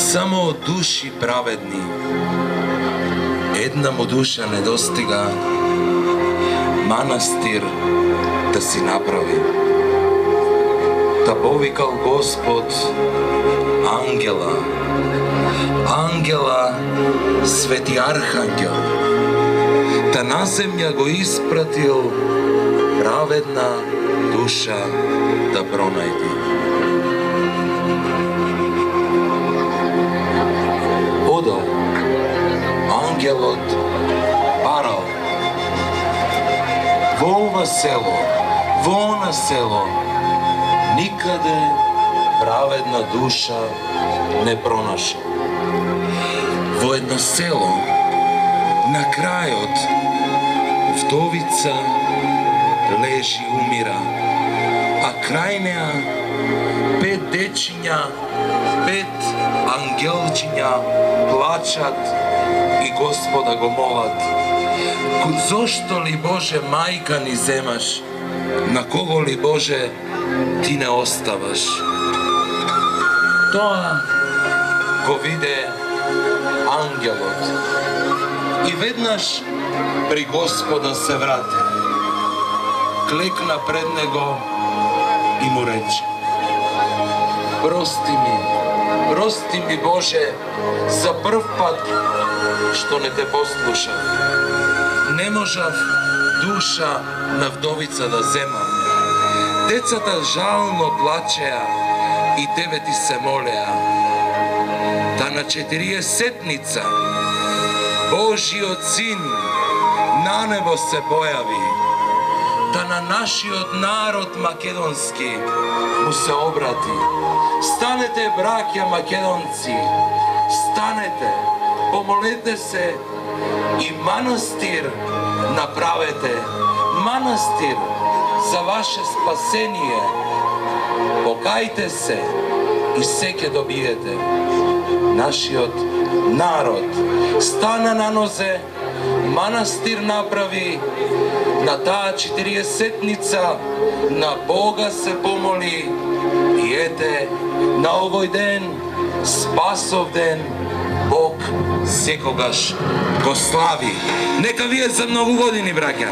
Samo duši pravedni. Една му душа не достига манастир да си направи. Та повикал Господ ангела, ангела, свети архангел, та на земја го испратил праведна душа да пронајди. Одал ангелот барал во ова село, во она село, никаде праведна душа не пронашал. Во едно село, на крајот, вдовица лежи, умира, а крај неа 5 дечиња, 5 ангелчиња плачат и Господа го молат. Зошто ли, Боже, мајка ни земаш? На кого ли, Боже, ти не оставаш? Тоа го виде ангелот и веднаш при Господа се врати. Клекна пред него и му рече: прости ми, Боже, за прв пат што не те послушав. Не можав душа на вдовица да земам. Децата жално плачеа и тебе ти се молеа. Та на 40-ница Божиот Син на небо се појави. Та на нашиот народ македонски му се обрати. Станете, браќа македонци, станете, помолете се и манастир направете, манастир за ваше спасение. Покајте се и се ќе добиете. Нашиот народ стана на нозе, манастир направи, на таа 40-ница на Бога се помоли и ете, на овој ден, Спасов ден, Бог секогаш го слави. Нека вие за многу години, браќа.